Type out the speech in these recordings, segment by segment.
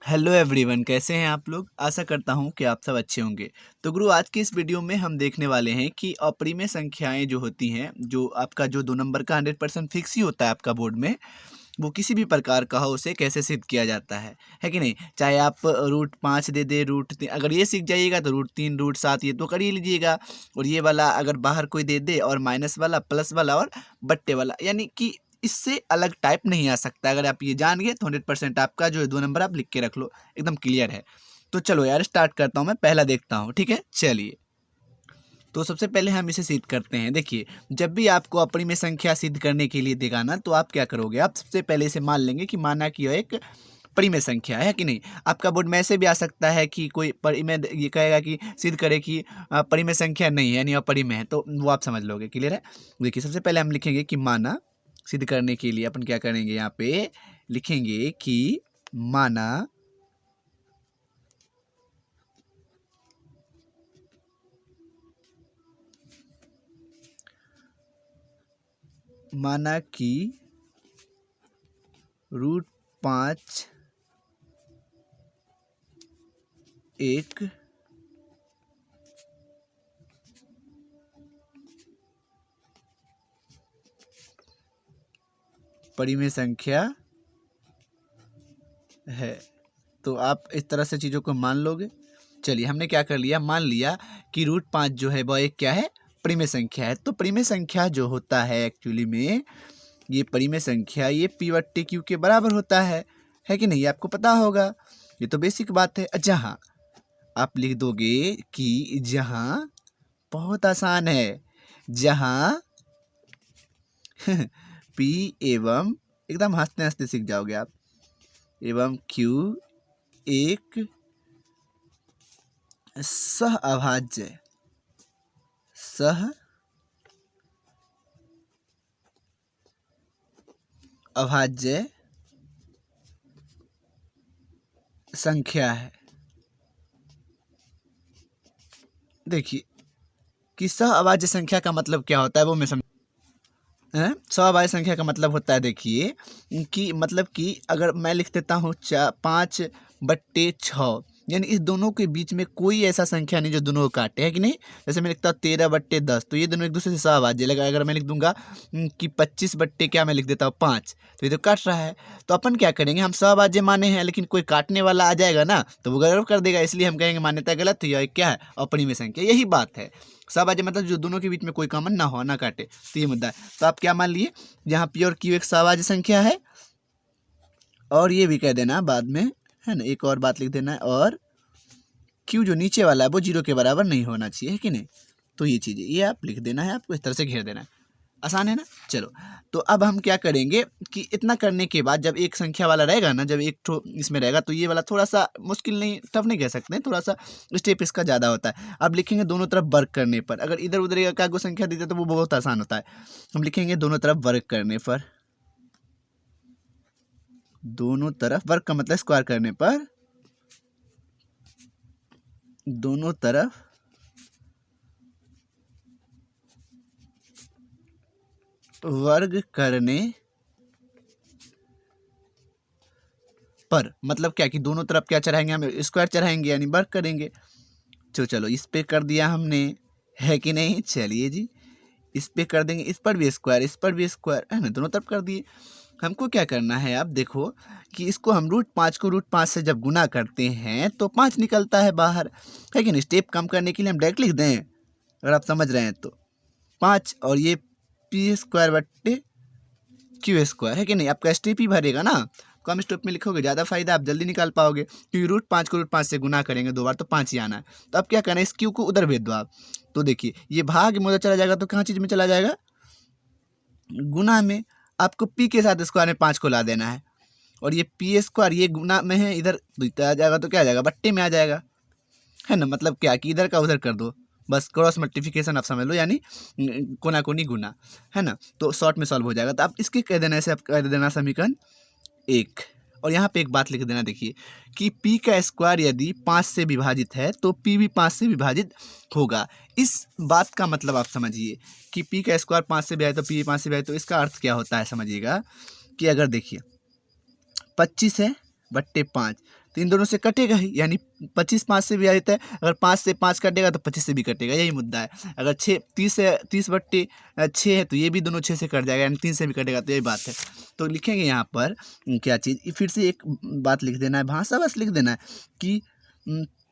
Hello everyone, कैसे हैं आप लोग। आशा करता हूं कि आप सब अच्छे होंगे। तो गुरु, आज की इस वीडियो में हम देखने वाले हैं कि अपरिमेय संख्याएं जो होती हैं, जो आपका जो 2 नंबर का 100% फिक्स ही होता है आपका बोर्ड में, वो किसी भी प्रकार का हो उसे कैसे सिद्ध किया जाता है कि नहीं। चाहे आप √5 दे दे, √3, अगर ये सीख जाइएगा तो √3 √7 ये तो कर ही लीजिएगा। और ये वाला अगर बाहर कोई दे दे, और माइनस वाला, प्लस वाला और बट्टे वाला, यानी कि इससे अलग टाइप नहीं आ सकता। अगर आप ये जान गए तो 100% आपका जो है 2 नंबर आप लिख के रख लो, एकदम क्लियर है। तो चलो यार, स्टार्ट करता हूँ, मैं पहला देखता हूँ, ठीक है। चलिए, तो सबसे पहले हम इसे सिद्ध करते हैं। देखिए, जब भी आपको अपरिमेय संख्या सिद्ध करने के लिए देगा ना, तो आप क्या करोगे, आप सबसे पहले इसे मान लेंगे कि माना कि यह एक परिमेय संख्या है कि नहीं। आपका बोर्ड में ऐसे भी आ सकता है कि कोई परिमेय ये कहेगा कि सिद्ध करे कि परिमेय संख्या नहीं है, यानी अपरिमेय है, तो वो आप समझ लोगे, क्लियर है। देखिए, सबसे पहले हम लिखेंगे कि माना। सिद्ध करने के लिए अपन क्या करेंगे, यहाँ पे लिखेंगे कि माना माना कि √5 एक परिमेय संख्या है। तो आप इस तरह से चीज़ों को मान लोगे। चलिए, हमने क्या कर लिया, मान लिया कि √5 जो है वह एक क्या है, परिमेय संख्या है। तो परिमेय संख्या जो होता है एक्चुअली में, ये परिमेय संख्या ये P/Q के बराबर होता है कि नहीं, आपको पता होगा। ये तो बेसिक बात है। जहाँ आप लिख दोगे कि जहाँ, बहुत आसान है, जहाँ P एवं, एकदम हंसते हंसते सीख जाओगे आप, एवं Q एक सह अभाज्य संख्या है। देखिए कि सह अभाज्य संख्या का मतलब क्या होता है, वो मैं समझ। सह अभाज्य संख्या का मतलब होता है, देखिए कि मतलब कि अगर मैं लिख देता हूँ 5/6, यानी इस दोनों के बीच में कोई ऐसा संख्या नहीं जो दोनों को काटे, है कि नहीं। जैसे मैं लिखता हूँ 13/10, तो ये दोनों एक दूसरे से सहअभाज्य लगा। अगर मैं लिख दूंगा कि 25 बट्टे क्या, मैं लिख देता हूँ 5, तो ये तो काट रहा है। तो अपन क्या करेंगे, हम सहअभाज्य माने हैं, लेकिन कोई काटने वाला आ जाएगा ना, तो वो गलत कर देगा, इसलिए हम कहेंगे मान्यता गलत है, यह क्या है, अपरिमेय संख्या। यही बात है, सहअभाज्य मतलब जो दोनों के बीच में कोई कॉमन ना हो, ना काटे, तो ये मुद्दा है। तो आप क्या मान लिए, यहाँ P और Q एक सहअभाज्य संख्या है, और ये भी कह देना बाद में, है ना, एक और बात लिख देना है, और Q जो नीचे वाला है वो 0 के बराबर नहीं होना चाहिए, है कि नहीं। तो ये चीज़ें ये आप लिख देना है, आपको इस तरह से घेर देना है। आसान है ना। चलो, तो अब हम क्या करेंगे कि इतना करने के बाद जब एक संख्या वाला रहेगा ना, जब एक ठो इसमें रहेगा, तो ये वाला थोड़ा सा मुश्किल नहीं, टफ नहीं कह सकते हैं, थोड़ा सा स्टेप इसका ज़्यादा होता है। अब लिखेंगे दोनों तरफ वर्ग करने पर। अगर इधर उधर एक आगो संख्या दी जाए तो वो बहुत आसान होता है। हम लिखेंगे दोनों तरफ वर्ग करने पर, दोनों तरफ वर्ग का मतलब स्क्वायर करने पर, दोनों तरफ वर्ग करने पर, मतलब क्या कि दोनों तरफ क्या चढ़ाएंगे, हम स्क्वायर चढ़ाएंगे, यानी वर्ग करेंगे। तो चलो, इस पे कर दिया हमने, है कि नहीं। चलिए जी, इस पे कर देंगे, इस पर भी स्क्वायर, इस पर भी स्क्वायर, है ना, दोनों तरफ कर दिए। हमको क्या करना है, आप देखो कि इसको हम √5 को √5 से जब गुना करते हैं तो 5 निकलता है बाहर, है कि नहीं। स्टेप कम करने के लिए हम डायरेक्ट लिख दें, अगर आप समझ रहे हैं तो 5, और ये P² / Q², है कि नहीं। आपका स्टेप ही भरेगा ना, कम स्टेप में लिखोगे ज़्यादा फायदा, आप जल्दी निकाल पाओगे, क्योंकि √5 को √5 से गुना करेंगे 2 बार तो 5 ही आना है। तो अब क्या करना है, इस Q को उधर भेज दो आप। तो देखिए, ये भाग में उधर चला जाएगा, तो कहाँ चीज़ में चला जाएगा, गुना में। आपको P के साथ स्क्वायर में 5 को ला देना है, और ये P² ये गुना में है, इधर आ जाएगा तो क्या आ जाएगा, बट्टे में आ जाएगा, है ना। मतलब क्या कि इधर का उधर कर दो, बस क्रॉस मल्टीप्लिकेशन आप समझ लो, यानी कोना कोनी गुना, है ना। तो शॉर्ट में सॉल्व हो जाएगा। तो आप इसके कह देना, ऐसे आप कह देना समीकरण 1। और यहाँ पे एक बात लिख देना, देखिए कि P का स्क्वायर यदि 5 से विभाजित है तो P भी 5 से विभाजित होगा। इस बात का मतलब आप समझिए कि P का स्क्वायर 5 से विभाजित तो P भी 5 से विभाजित, तो इसका अर्थ क्या होता है, समझिएगा कि अगर देखिए 25 है बट्टे 5, तो इन दोनों से कटेगा ही, यानी 25 5 से विभाजित है। अगर 5 से 5 कटेगा तो 25 से भी कटेगा, यही मुद्दा है। अगर 6 30 से 30/6 है तो ये भी दोनों 6 से कट जाएगा, यानी 3 से भी कटेगा, तो यही बात है। तो लिखेंगे यहाँ पर क्या चीज़, फिर से एक बात लिख देना है, भाषा बस लिख देना है कि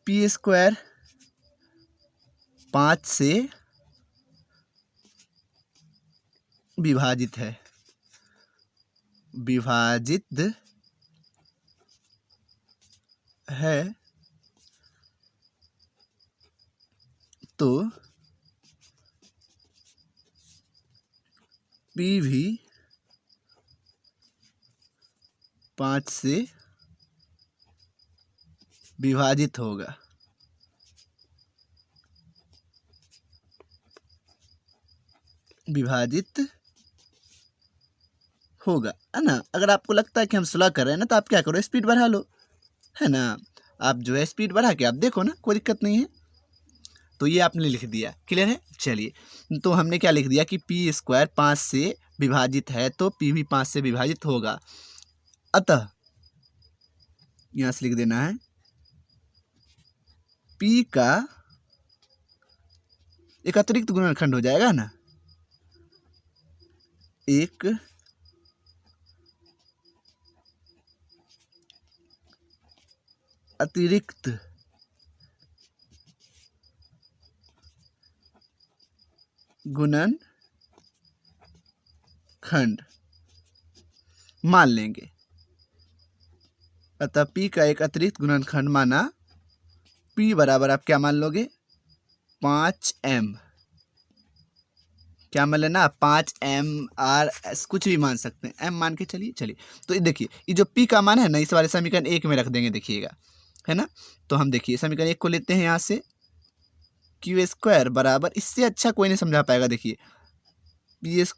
p² 5 से विभाजित है, विभाजित है, तो p भी 5 से विभाजित होगा। विभाजित होगा, है ना। अगर आपको लगता है कि हम स्लो कर रहे हैं ना, तो आप क्या करो, स्पीड बढ़ा लो, है ना। आप जो है स्पीड बढ़ा के आप देखो ना, कोई दिक्कत नहीं है। तो ये आपने लिख दिया, क्लियर है। चलिए, तो हमने क्या लिख दिया कि p² 5 से विभाजित है, तो p भी 5 से विभाजित होगा। अतः यहाँ से लिख देना है p का एक अतिरिक्त गुणनखंड हो जाएगा ना, एक अतिरिक्त गुणनखंड मान लेंगे। अतः p का एक अतिरिक्त गुणनखंड माना, p बराबर आप क्या मान लोगे, 5m। क्या मान लेना, 5m r कुछ भी मान सकते हैं, m मान के चलिए। तो ये देखिए, ये जो p का मान है ना, इस वाले समीकरण 1 में रख देंगे, देखिएगा, है ना। तो हम देखिए समीकरण 1 को लेते हैं यहाँ से, q² बराबर, इससे अच्छा कोई नहीं समझा पाएगा। देखिए p²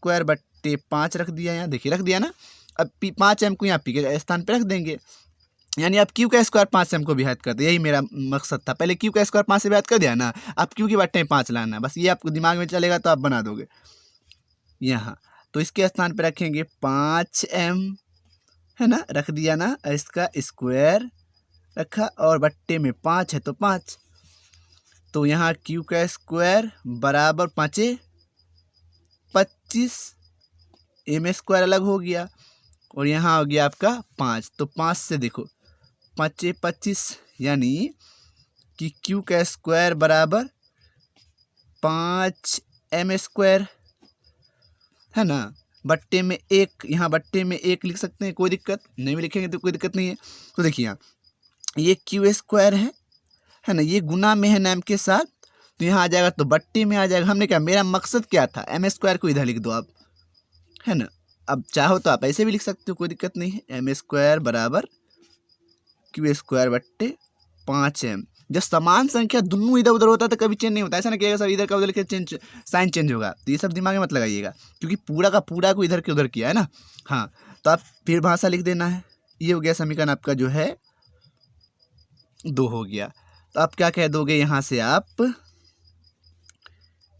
5 रख दिया, यहाँ देखिए रख दिया ना। अब 5m को यहाँ p के स्थान पर रख देंगे, यानी आप q² 5m को विभाजित कर दे, यही मेरा मकसद था। पहले q² 5 से विभाजित कर दिया ना, आप q की बट्टे 5 लाना है, बस ये आपको दिमाग में चलेगा तो आप बना दोगे यहाँ। तो इसके स्थान पर रखेंगे 5m, है ना, रख दिया ना, इसका स्क्वायर रखा और बट्टे में 5 है तो 5। तो यहाँ q² बराबर 5 25, m² अलग हो गया और यहाँ हो गया आपका 5। तो 5 से देखो 5 25, यानी कि q² बराबर 5m², है ना। बट्टे में 1, यहाँ बट्टे में 1 लिख सकते हैं, कोई दिक्कत नहीं, भी लिखेंगे तो कोई दिक्कत नहीं है। तो देखिए यहाँ ये q² है ना, ये गुना में है ना m के साथ, तो यहाँ आ जाएगा तो बट्टे में आ जाएगा। हमने क्या, मेरा मकसद क्या था, m² को इधर लिख दो आप, है ना। अब चाहो तो आप ऐसे भी लिख सकते हो, कोई दिक्कत नहीं है। m² बराबर q² बट्टे 5m। जब समान संख्या दोनों इधर उधर होता है तो कभी चेंज नहीं होता, ऐसा ना कि सर इधर का उधर लिखे चेंज, साइन चेंज होगा, तो ये सब दिमाग में मत लगाइएगा, क्योंकि पूरा का पूरा को इधर के उधर किया है ना। हाँ, तो आप फिर भाषा लिख देना है। ये हो गया समीकरण आपका जो है 2 हो गया। तो आप क्या कह दोगे यहाँ से, आप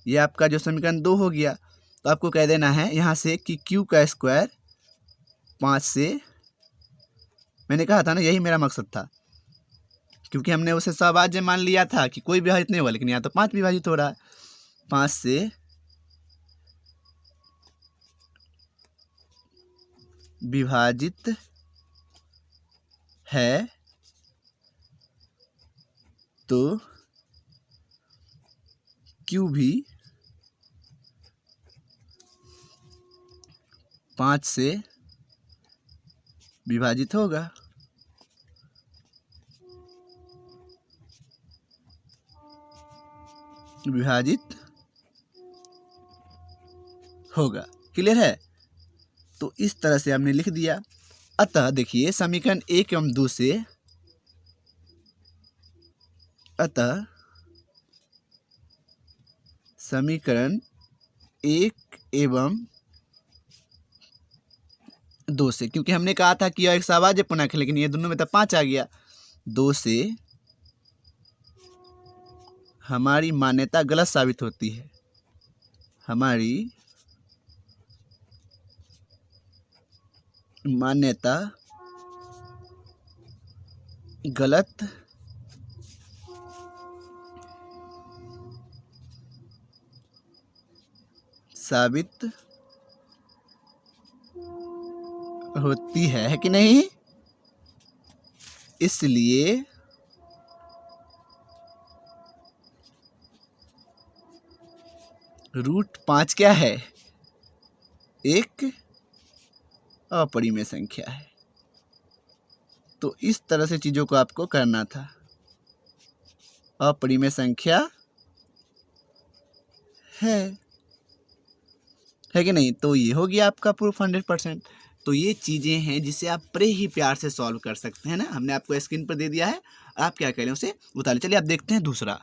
ये आपका जो समीकरण 2 हो गया, तो आपको कह देना है यहाँ से कि q² 5 से, मैंने कहा था ना, यही मेरा मकसद था, क्योंकि हमने उसे सवाज्य मान लिया था कि कोई विभाजित नहीं हुआ, लेकिन यहाँ तो 5 विभाजित हो रहा है। 5 से विभाजित है, तो q भी 5 से विभाजित होगा। विभाजित होगा, क्लियर है। तो इस तरह से हमने लिख दिया। अतः देखिए समीकरण 1 एवं 2 से, अतः समीकरण 1 एवं 2 से, क्योंकि हमने कहा था कि यह एक सवाज्य पूर्णांक है, लेकिन ये दोनों में तो 5 आ गया, 2 से हमारी मान्यता गलत साबित होती है। हमारी मान्यता गलत साबित होती है कि नहीं, इसलिए √5 क्या है, एक अपरिमेय संख्या है। तो इस तरह से चीज़ों को आपको करना था। अपरिमेय संख्या है कि नहीं। तो ये हो गया आपका प्रूफ 100%। तो ये चीज़ें हैं जिसे आप बड़े ही प्यार से सॉल्व कर सकते हैं ना। हमने आपको स्क्रीन पर दे दिया है, आप क्या करें उसे उतार लें। चलिए आप देखते हैं दूसरा।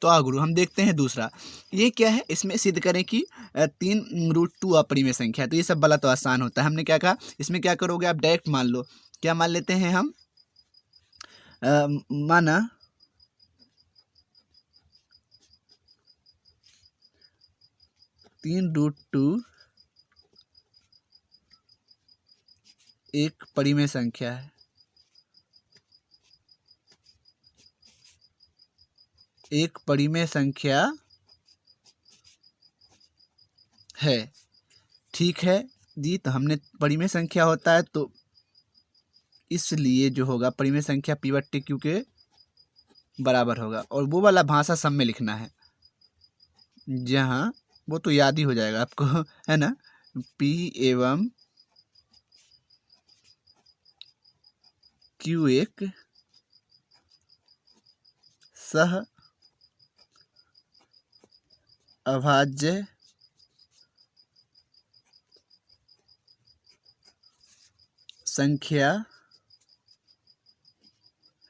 तो गुरु हम देखते हैं दूसरा। ये क्या है, इसमें सिद्ध करें कि 3√2 अपरिमेय संख्या है। तो ये सब वाला तो आसान होता है। हमने क्या कहा, इसमें क्या करोगे आप डायरेक्ट मान लो। क्या मान लेते हैं हम, माना 3√2 एक परिमेय संख्या है। एक परिमेय संख्या है, ठीक है जी। तो हमने परिमेय संख्या होता है तो इसलिए जो होगा परिमेय संख्या P/Q के बराबर होगा। और वो वाला भाषा सब में लिखना है, जहाँ वो तो याद ही हो जाएगा आपको, है ना। P एवं Q एक सह अभाज्य संख्या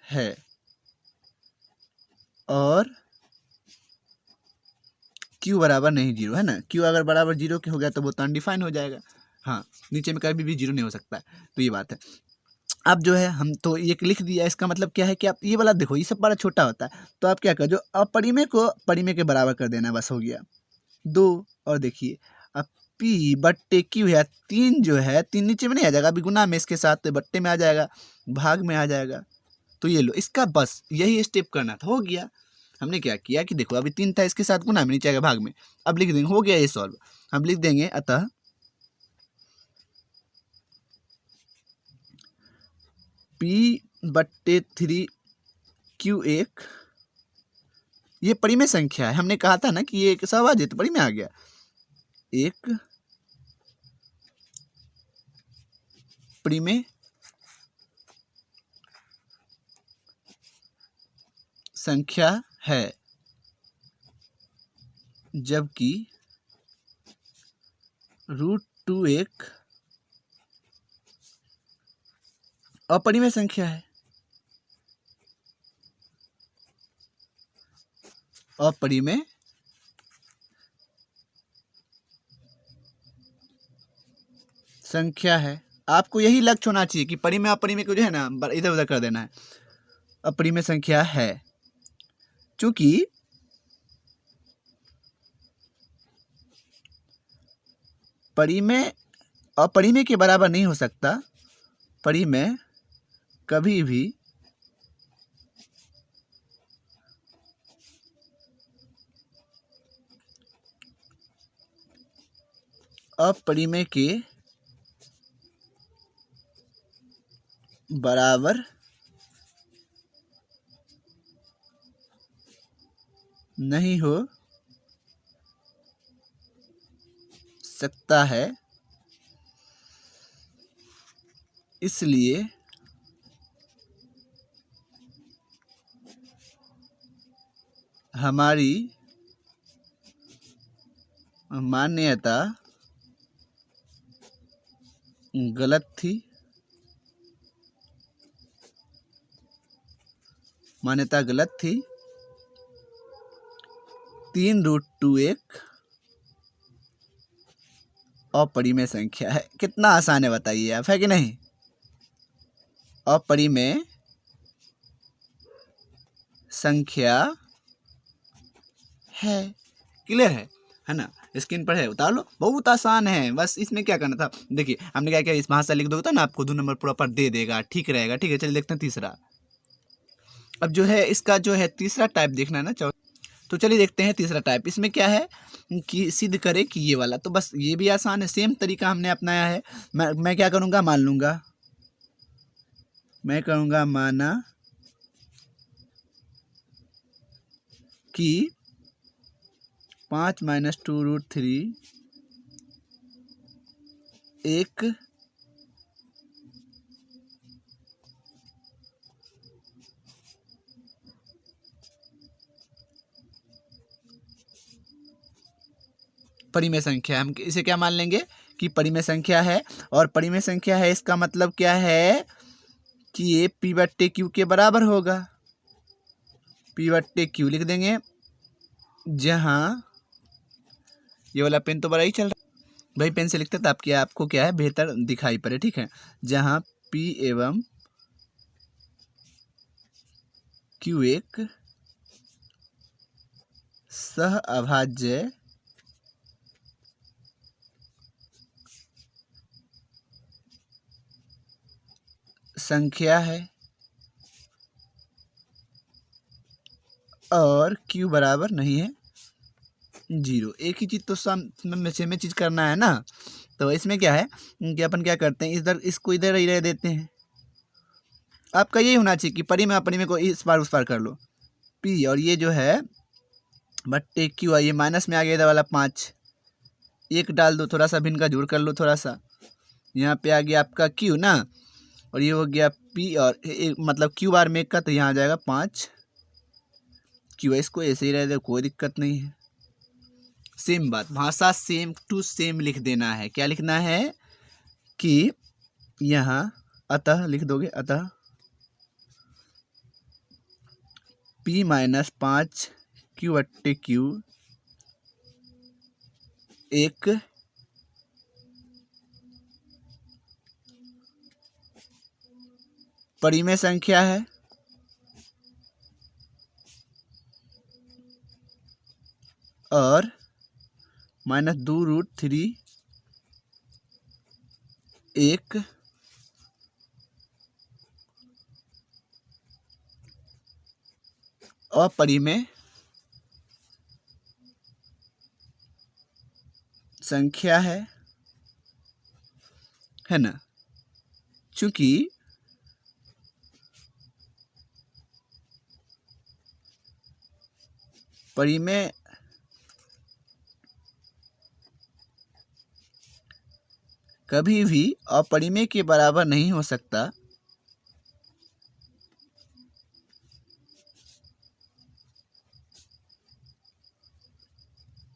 है और Q बराबर नहीं 0, है ना। Q अगर बराबर 0 के हो गया तो वो तो अनडिफाइन हो जाएगा। हाँ, नीचे में कभी भी 0 नहीं हो सकता है। तो ये बात है। अब जो है हम तो ये लिख दिया, इसका मतलब क्या है कि आप ये वाला देखो, ये सब बड़ा छोटा होता है। तो आप क्या करो, जो अपरिमेय को परिमेय के बराबर कर देना, बस हो गया 2। और देखिए अब P/Q है 3, जो है 3 नीचे में नहीं आ जाएगा, अभी गुना में इसके साथ तो बट्टे में आ जाएगा, भाग में आ जाएगा। तो ये लो, इसका बस यही स्टेप करना था, हो गया। हमने क्या किया कि देखो अभी 3 था, इसके साथ गुना में नीचे आएगा, भाग में। अब लिख देंगे, हो गया ये सॉल्व। हम लिख देंगे अतः P/3 Q एक, ये परिमेय संख्या है। हमने कहा था ना कि ये एक सहभाज्य, तो परिमेय आ गया। एक परिमेय संख्या है, जबकि √2 एक अपरिमेय संख्या है। अपरिमेय संख्या है। आपको यही लक्ष्य होना चाहिए कि परिमेय अपरिमेय को जो है ना इधर उधर कर देना है। अपरिमेय संख्या है, चूंकि परिमेय अपरिमेय के बराबर नहीं हो सकता। परिमेय कभी भी अपरिमेय के बराबर नहीं हो सकता है, इसलिए हमारी मान्यता गलत थी। मान्यता गलत थी। 3√2 एक अपरिमेय संख्या है। कितना आसान है बताइए आप, है कि नहीं। अपरिमेय संख्या है, क्लियर है ना। स्क्रीन पर है, उतार लो, बहुत आसान है। बस इसमें क्या करना था, देखिए हमने क्या किया, इस भाषा लिख दोगे तो ना आपको 2 नंबर प्रॉपर दे देगा, ठीक रहेगा। ठीक है, चलिए देखते हैं तीसरा। अब जो है इसका जो है तीसरा टाइप देखना है ना, तो चलिए देखते हैं तीसरा टाइप। इसमें क्या है कि सिद्ध करे कि ये वाला, तो बस ये भी आसान है, सेम तरीका हमने अपनाया है। मैं क्या करूँगा, मान लूँगा, मैं कहूँगा माना कि 5 - 2√3 एक परिमेय संख्या है। हम इसे क्या मान लेंगे कि परिमेय संख्या है, और परिमेय संख्या है इसका मतलब क्या है कि ये P/Q के बराबर होगा। P/Q लिख देंगे, जहाँ ये वाला पेन तो बड़ा ही चल रहा है भाई, पेन से लिखते तो आपको क्या है बेहतर दिखाई पड़े, ठीक है। जहाँ P एवं Q एक सह अभाज्य संख्या है और Q बराबर नहीं है 0। एक ही चीज़ तो सेम चीज़ करना है ना। तो इसमें क्या है कि अपन क्या करते हैं, इधर इसको इधर ही रह देते हैं। आपका यही होना चाहिए कि परिमेय अपरिमेय को इस पार उस पार कर लो। P और ये जो है बट्टे Q, ये माइनस में आ गया इधर वाला 5, एक डाल दो, थोड़ा सा भिन्न का जोड़ कर लो, थोड़ा सा यहाँ पे आ गया आपका Q ना, और ये हो गया P और मतलब Q बार में एक का, तो यहाँ आ जाएगा 5 Q। इसको ऐसे ही रह दे, कोई दिक्कत नहीं है। सेम बात, भाषा सेम टू सेम लिख देना है। क्या लिखना है कि यहाँ अतः लिख दोगे, अतः P - 5 Q/Q एक परिमेय संख्या है और -2√3 एक अपरिमेय संख्या है ना। चूंकि परिमेय कभी भी अपरिमेय के बराबर नहीं हो सकता,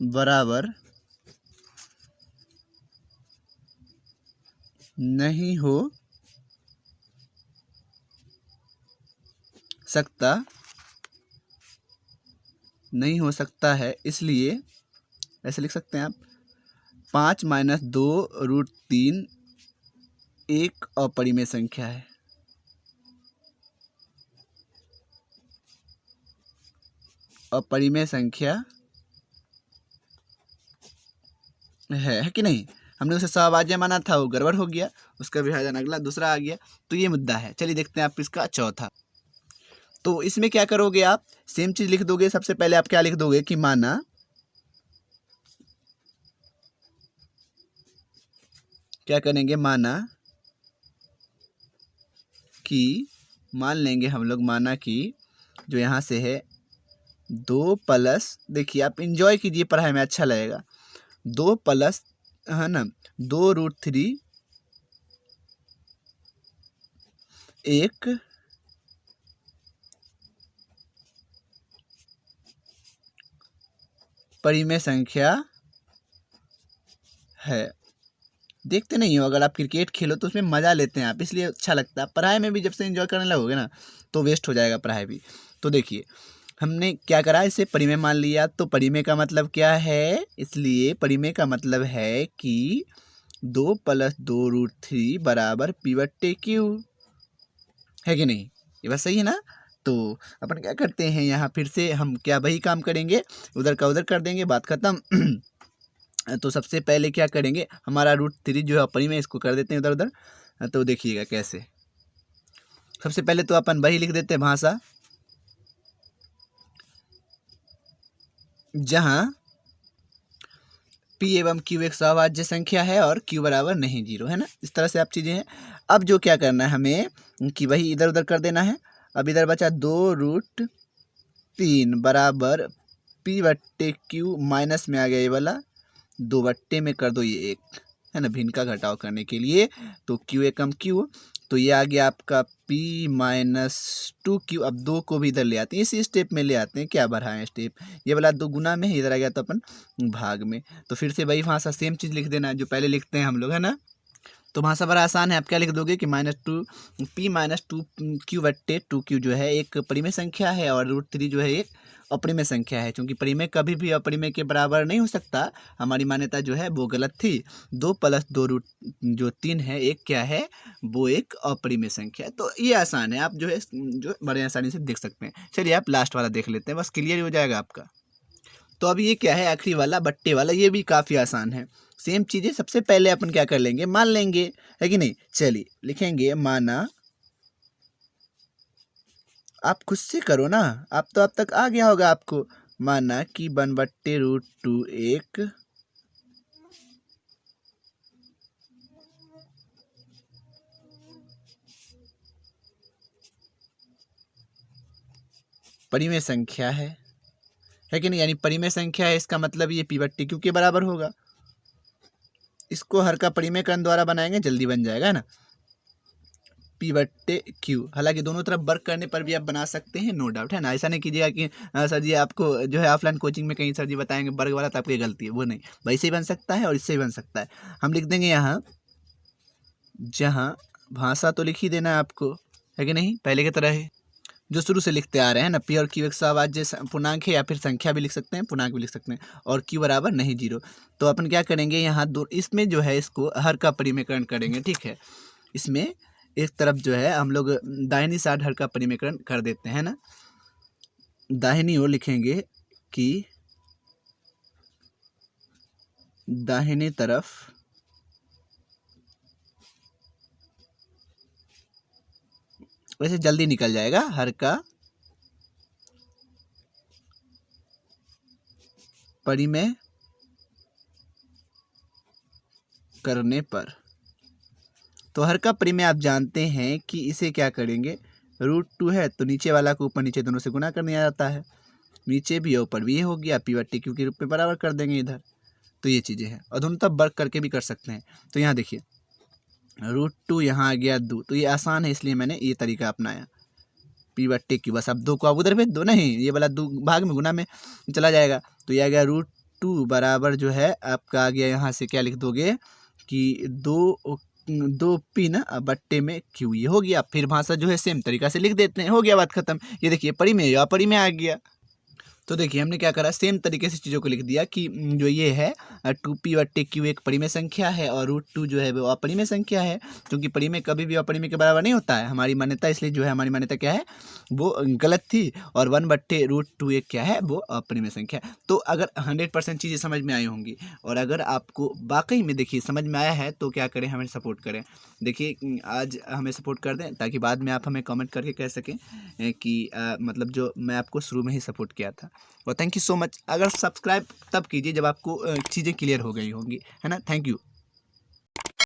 बराबर नहीं हो सकता, नहीं हो सकता है। इसलिए ऐसे लिख सकते हैं आप, 5 - 2√3 एक अपरिमेय संख्या है। अपरिमेय संख्या है कि नहीं। हमने उसे सहभाज्य माना था, वो गड़बड़ हो गया, उसका विभाजन अगला दूसरा आ गया, तो ये मुद्दा है। चलिए देखते हैं आप इसका चौथा। तो इसमें क्या करोगे, आप सेम चीज लिख दोगे। सबसे पहले आप क्या लिख दोगे कि माना क्या करेंगे, माना कि, मान लेंगे हम लोग, माना कि जो यहाँ से है 2+, देखिए आप इंजॉय कीजिए, पढ़ाई में अच्छा लगेगा। 2+ है ना 2√3 एक परिमेय संख्या है। देखते नहीं हो, अगर आप क्रिकेट खेलो तो उसमें मज़ा लेते हैं आप, इसलिए अच्छा लगता है। पढ़ाई में भी जब से एंजॉय करने लगोगे ना, तो वेस्ट हो जाएगा पढ़ाई भी। तो देखिए हमने क्या करा, इसे परिमेय मान लिया। तो परिमेय का मतलब क्या है, इसलिए परिमेय का मतलब है कि 2 + 2√3 बराबर P/Q है कि नहीं। ये बात सही है ना। तो अपन क्या करते हैं, यहाँ फिर से हम क्या वही काम करेंगे, उधर का उधर कर देंगे, बात खत्म। तो सबसे पहले क्या करेंगे, हमारा √3 जो है अपरिमेय, इसको कर देते हैं उधर उधर। तो देखिएगा कैसे। सबसे पहले तो अपन वही लिख देते हैं भाषा जहाँ P एवं Q एक सवाभाज्य संख्या है और Q बराबर नहीं 0, है ना। इस तरह से आप चीज़ें हैं। अब जो क्या करना है हमें कि वही इधर उधर कर देना है। अब इधर बचा 2√3 बराबर P/Q, माइनस में आ गया ये वाला 2 में कर दो ये 1, है ना, भिन्न का घटाव करने के लिए। तो Q एकम Q, तो ये आ गया आपका P-2Q। अब 2 को भी इधर ले आते हैं, इसी स्टेप में ले आते हैं, क्या बढ़ाएं स्टेप, ये वाला 2 गुना में इधर आ गया तो अपन भाग में। तो फिर से वही वहाँ से सेम चीज़ लिख देना है जो पहले लिखते हैं हम लोग, है ना। तो भाषा बड़ा आसान है। आप क्या लिख दोगे कि -2P-2Q/2Q जो है एक परिमेय संख्या है और √3 जो है एक अपरिमेय संख्या है। क्योंकि परिमेय कभी भी अपरिमेय के बराबर नहीं हो सकता, हमारी मान्यता जो है वो गलत थी। 2 + 2√3 है, एक क्या है, वो एक अपरिमेय संख्या है। तो ये आसान है, आप जो है जो बड़े आसानी से देख सकते हैं। चलिए आप लास्ट वाला देख लेते हैं, बस क्लियर हो जाएगा आपका। तो अब ये क्या है, आखिरी वाला बट्टे वाला, ये भी काफ़ी आसान है। सेम चीज़ें सबसे पहले अपन क्या कर लेंगे, मान लेंगे, है कि नहीं। चलिए लिखेंगे माना, आप खुद से करो ना, आप तो अब तक आ गया होगा आपको। माना कि 1/√2 एक परिमेय संख्या है कि नहीं, यानी परिमेय संख्या है, इसका मतलब ये P/Q के बराबर होगा। इसको हर का परिमेयकरण द्वारा बनाएंगे, जल्दी बन जाएगा, है ना, P/Q। हालांकि दोनों तरफ वर्क करने पर भी आप बना सकते हैं, नो डाउट, है ना। ऐसा नहीं कीजिएगा कि सर जी आपको जो है ऑफलाइन कोचिंग में कहीं सर जी बताएंगे वर्ग वाला तो आपकी गलती है, वो नहीं, वैसे ही बन सकता है और इससे ही बन सकता है। हम लिख देंगे यहाँ, जहाँ भाषा तो लिख ही देना है आपको, है कि नहीं, पहले की तरह है जो शुरू से लिखते आ रहे हैं ना। P और Q एक सवाभाज्य पूर्णांक है, या फिर संख्या भी लिख सकते हैं, पूर्णांक भी लिख सकते हैं, और Q बराबर नहीं 0। तो अपन क्या करेंगे, यहाँ दो, इसमें जो है इसको हर का परिमेयकरण करेंगे, ठीक है। इसमें एक तरफ जो है हम लोग दाहिनी साइड हर का परिमेयकरण कर देते हैं ना। दाहिनी ओर लिखेंगे कि दाहिनी तरफ वैसे जल्दी निकल जाएगा, हर का परिमेय करने पर। तो हर का परिमेय आप जानते हैं कि इसे क्या करेंगे, √2 है तो नीचे वाला को ऊपर नीचे दोनों से गुना करने आ जाता है, नीचे भी ऊपर भी, ये हो गया P/Q के रूप में बराबर कर देंगे इधर। तो ये चीज़ें हैं, और दोनों तरफ वर्क करके भी कर सकते हैं। तो यहाँ देखिए √2 यहाँ आ गया 2, तो ये आसान है इसलिए मैंने ये तरीका अपनाया, P/Q। बस अब 2 को आप उधर भेज दो, नहीं ये वाला 2 भाग में गुना में चला जाएगा। तो ये आ गया √2 बराबर जो है आपका आ गया, यहाँ से क्या लिख दोगे कि 2P ना बट्टे में Q, ये हो गया। फिर भाषा जो है सेम तरीका से लिख देते हैं, हो गया बात खत्म। ये देखिए परिमेय या अपरिमेय आ गया। तो देखिए हमने क्या करा, सेम तरीके से चीज़ों को लिख दिया कि जो ये है 2P/Q एक परिमेय संख्या है और √2 जो है वो अपरिमेय संख्या है। क्योंकि परिमेय कभी भी अपरिमेय के बराबर नहीं होता है, हमारी मान्यता, इसलिए जो है हमारी मान्यता क्या है वो गलत थी। और 1/√2 एक क्या है, वो अपरिमेय संख्या है। तो अगर 100% चीज़ें समझ में आई होंगी, और अगर आपको वाकई में देखिए समझ में आया है, तो क्या करें, हमें सपोर्ट करें। देखिए आज हमें सपोर्ट कर दें, ताकि बाद में आप हमें कमेंट करके कह सकें कि मतलब जो मैं आपको शुरू में ही सपोर्ट किया था। और थैंक यू सो मच। अगर सब्सक्राइब तब कीजिए जब आपको चीज़ें क्लियर हो गई होंगी, है ना। Thank you.